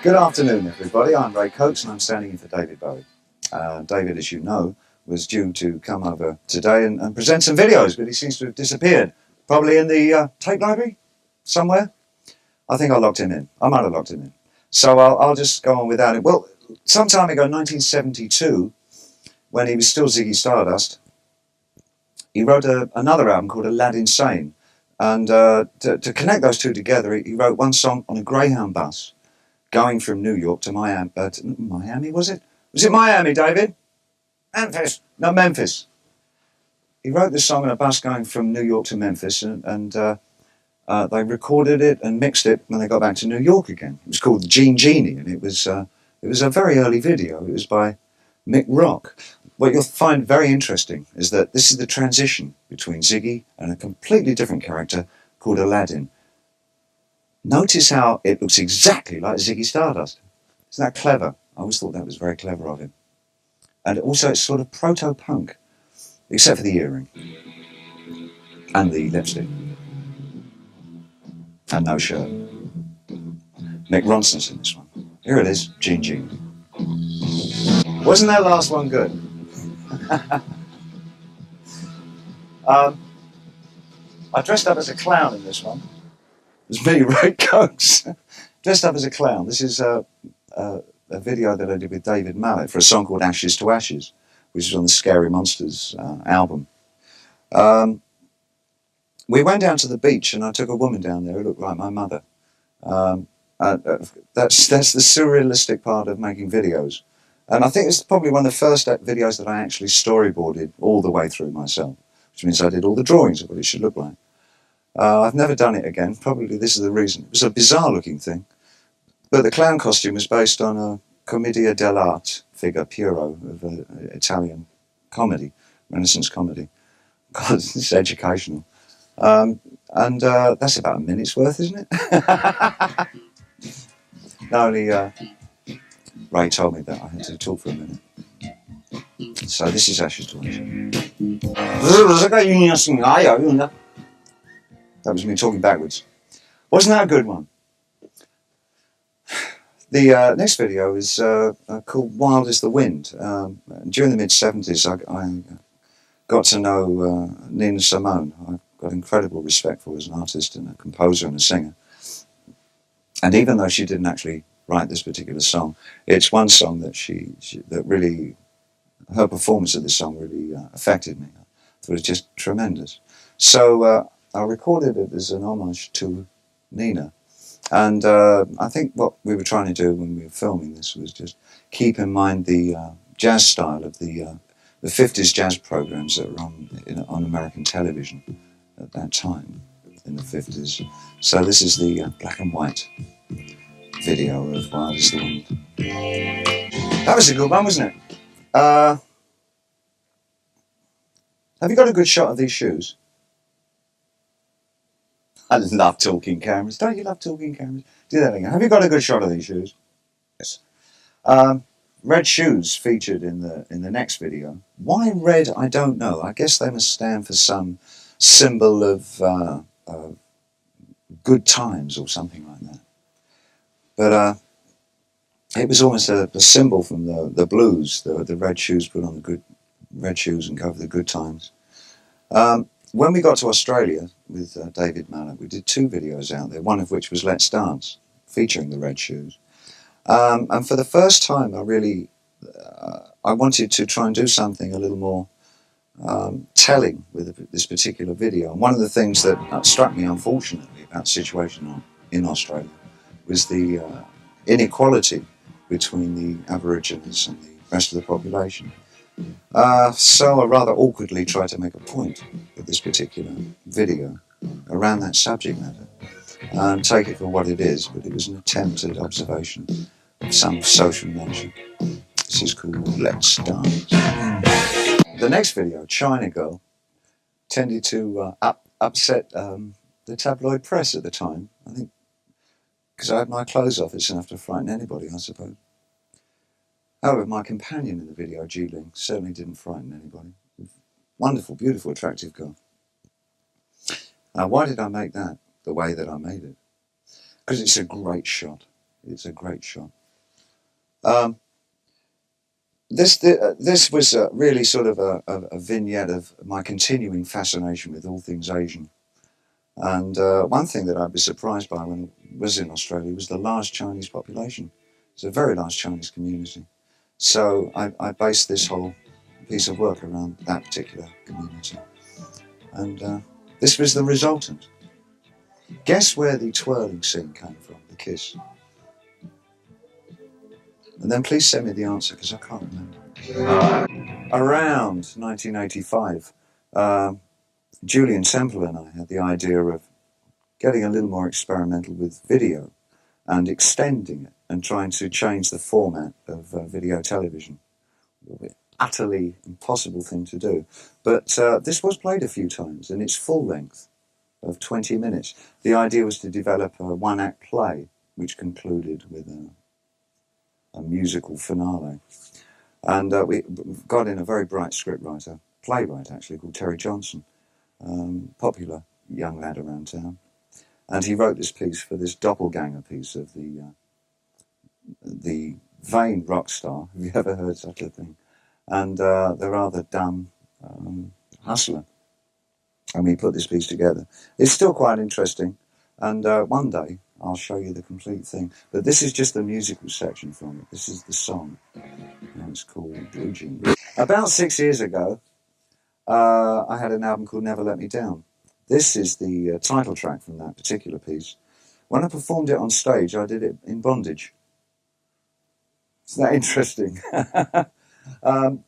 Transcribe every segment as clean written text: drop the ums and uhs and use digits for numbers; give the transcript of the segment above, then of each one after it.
Good afternoon, everybody. I'm Ray Coates and I'm standing in for David Bowie. David, as you know, was due to come over today and present some videos, but he seems to have disappeared. Probably in the tape library somewhere. I think I locked him in. I might have locked him in. So I'll just go on without it. Well, some time ago, 1972, when he was still Ziggy Stardust, he wrote another album called Aladdin Sane. And to connect those two together, he wrote one song on a Greyhound bus going from New York to Miami. Miami, was it? Was it Miami, David? Memphis. No, Memphis. He wrote this song on a bus going from New York to Memphis, and they recorded it and mixed it when they got back to New York again. It was called Gene Genie, and it was a very early video. It was by Mick Rock. What you'll find very interesting is that this is the transition between Ziggy and a completely different character called Aladdin. Notice how it looks exactly like Ziggy Stardust. Isn't that clever? I always thought that was very clever of him. And also it's sort of proto-punk, except for the earring. And the lipstick. And no shirt. Mick Ronson's in this one. Here it is, Gene Gene. Wasn't that last one good? I dressed up as a clown in this one. It was me, Ray Coates, dressed up as a clown. This is a video that I did with David Mallet for a song called Ashes to Ashes, which is on the Scary Monsters album. We went down to the beach and I took a woman down there who looked like my mother. That's the surrealistic part of making videos. And I think it's probably one of the first videos that I actually storyboarded all the way through myself, which means I did all the drawings of what it should look like. I've never done it again. Probably this is the reason. It was a bizarre-looking thing. But the clown costume was based on a commedia dell'arte figure, Piero, of Italian comedy, Renaissance comedy. God, it's educational. And that's about a minute's worth, isn't it? No, only Ray told me that I had to talk for a minute. So this is Ashes to Ashes. That was me talking backwards. Wasn't that a good one? The next video is called Wild as the Wind. During the mid-70s, I got to know Nina Simone. I've got incredible respect for her as an artist and a composer and a singer. And even though she didn't actually write this particular song, it's one song that that really, her performance of this song really affected me. I thought it was just tremendous. So I recorded it as an homage to Nina. And I think what we were trying to do when we were filming this was just keep in mind the jazz style of the 50s jazz programs that were on American television at that time, in the 50s. So this is the black and white video of Wild as the Wind. That was a good one, wasn't it? Have you got a good shot of these shoes? I love talking cameras. Don't you love talking cameras? Do that again. Have you got a good shot of these shoes? Yes. Red shoes featured in the next video. Why red? I don't know. I guess they must stand for some symbol of good times or something like that. But it was almost a symbol from the blues. The red shoes put on the good red shoes and cover the good times. When we got to Australia with David Mallet, we did 2 videos out there, one of which was Let's Dance, featuring the red shoes. And for the first time, I wanted to try and do something a little more telling with this particular video. And one of the things that struck me, unfortunately, about the situation in Australia was the inequality between the Aborigines and the rest of the population. So I rather awkwardly tried to make a point with this particular video around that subject matter and take it for what it is, but it was an attempt at observation of some social nature. This is called Let's Dance. The next video, China Girl, tended to upset the tabloid press at the time. I think because I had my clothes off, it's enough to frighten anybody, I suppose. However, my companion in the video, Ji-Ling, certainly didn't frighten anybody. Wonderful, beautiful, attractive girl. Now, why did I make that the way that I made it? Because it's a great shot. It's a great shot. This was really sort of a vignette of my continuing fascination with all things Asian. And one thing that I was surprised by when I was in Australia was the large Chinese population. It's a very large Chinese community. So I based this whole piece of work around that particular community. And this was the resultant. Guess where the twirling scene came from, the kiss? And then please send me the answer, because I can't remember. Around 1985, Julian Temple and I had the idea of getting a little more experimental with video and extending it and trying to change the format of video television. Utterly impossible thing to do. But this was played a few times in its full length of 20 minutes. The idea was to develop a one-act play which concluded with a musical finale. And we got in a very bright scriptwriter, playwright actually, called Terry Johnson, popular young lad around town. And he wrote this piece for this doppelganger piece of the vain rock star, have you ever heard such a thing, and the rather dumb hustler. And we put this piece together. It's still quite interesting, and one day I'll show you the complete thing. But this is just the musical section from it. This is the song, and it's called Blue Jeans. About 6 years ago, I had an album called Never Let Me Down. This is the title track from that particular piece. When I performed it on stage, I did it in bondage. Isn't that interesting?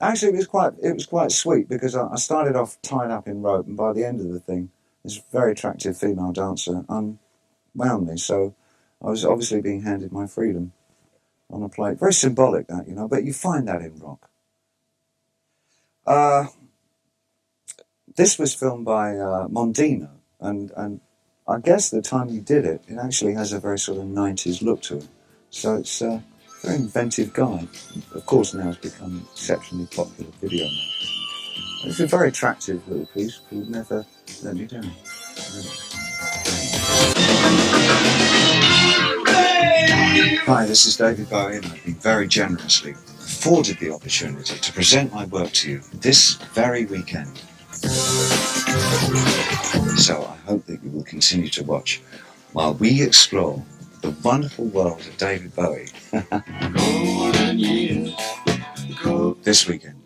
Actually, it was quite sweet, because I started off tied up in rope, and by the end of the thing, this very attractive female dancer unwound me. So I was obviously being handed my freedom on a plate. Very symbolic, that, you know. But you find that in rock. This was filmed by Mondino, and I guess the time he did it, it actually has a very sort of 90s look to it. So it's a very inventive guy. Of course, now it's become an exceptionally popular video maker. It's a very attractive little piece called Never Let Me Down. Hi, this is David Bowie, and I've been very generously afforded the opportunity to present my work to you this very weekend. So I hope that you will continue to watch while we explore the wonderful world of David Bowie. This weekend,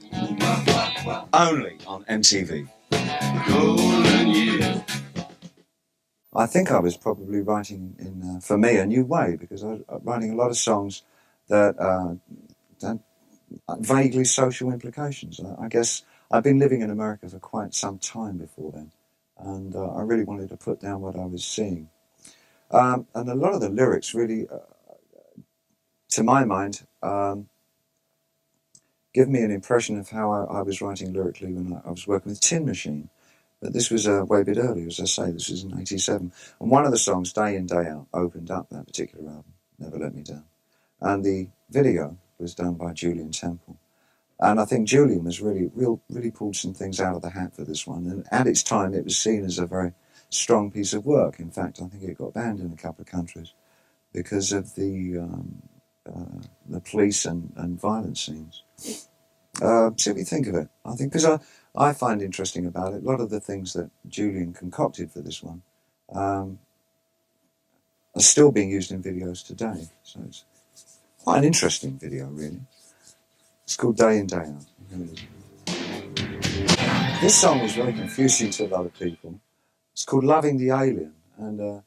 only on MTV. I think I was probably writing in, for me, a new way, because I was writing a lot of songs that had vaguely social implications. I guess I'd been living in America for quite some time before then, and I really wanted to put down what I was seeing. And a lot of the lyrics really, to my mind, give me an impression of how I was writing lyrically when I was working with Tin Machine. But this was way a bit earlier, as I say. This was in '87. And one of the songs, Day In, Day Out, opened up that particular album, Never Let Me Down. And the video was done by Julian Temple. And I think Julian was really pulled some things out of the hat for this one. And at its time, it was seen as a very strong piece of work. In fact, I think it got banned in a couple of countries because of the police and violence scenes. See what you think of it. I think, because I find interesting about it, a lot of the things that Julian concocted for this one are still being used in videos today. So it's quite an interesting video, really. It's called Day In, Day Out. This song was very confusing to a lot of people. It's called Loving the Alien, and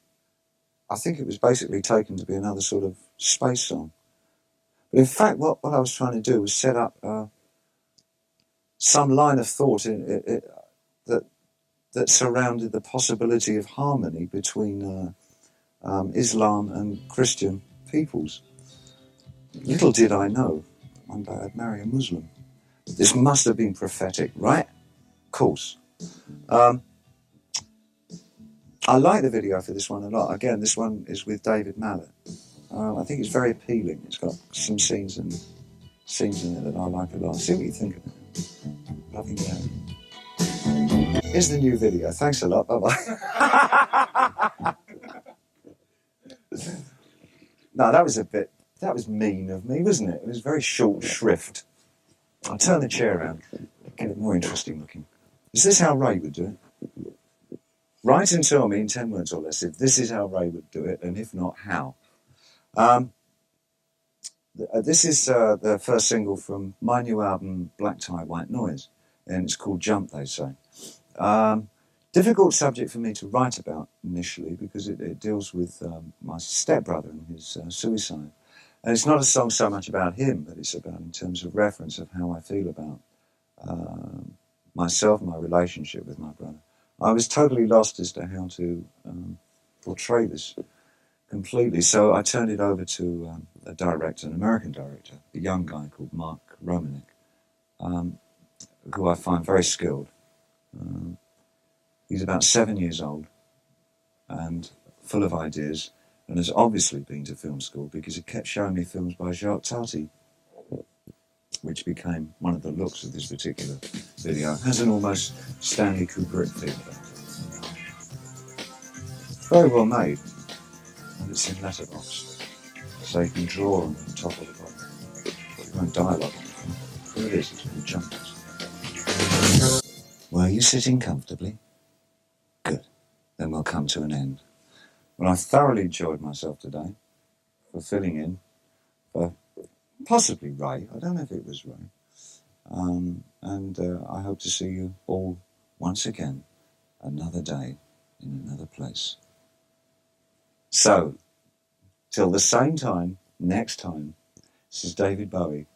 I think it was basically taken to be another sort of space song. But in fact, what I was trying to do was set up some line of thought that surrounded the possibility of harmony between Islam and Christian peoples. Little did I know, one day I'd marry a Muslim. This must have been prophetic, right? Of course. I like the video for this one a lot. Again, this one is with David Mallet. I think it's very appealing. It's got some scenes in it that I like a lot. See what you think of it. Loving that. Here's the new video. Thanks a lot. Bye-bye. No, that was mean of me, wasn't it? It was very short shrift. I'll turn the chair around, get it more interesting looking. Is this how Ray would do it? Write and tell me in 10 words or less if this is how Ray would do it, and if not, how. This is the first single from my new album, Black Tie, White Noise, and it's called Jump, they say. Difficult subject for me to write about initially because it deals with my stepbrother and his suicide. And it's not a song so much about him, but it's about in terms of reference of how I feel about myself, my relationship with my brother. I was totally lost as to how to portray this completely, so I turned it over to a director, an American director, a young guy called Mark Romanek, who I find very skilled. He's about 7 years old and full of ideas, and has obviously been to film school because he kept showing me films by Jacques Tati, which became one of the looks of this particular video. It has an almost Stanley Kubrick feel about it. Very well made, and it's in letterbox, so you can draw on the top of the bottom. You won't dialogue. Here it is, it's called Jump. Were you sitting comfortably? Good. Then we'll come to an end. Well, I thoroughly enjoyed myself today for filling in for possibly Ray. I don't know if it was Ray. And I hope to see you all once again another day in another place. So, till the same time, next time, this is David Bowie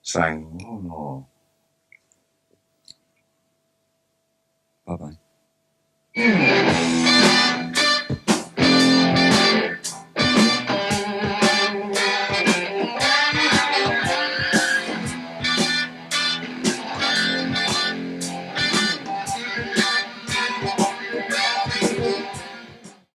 saying, oh, bye-bye.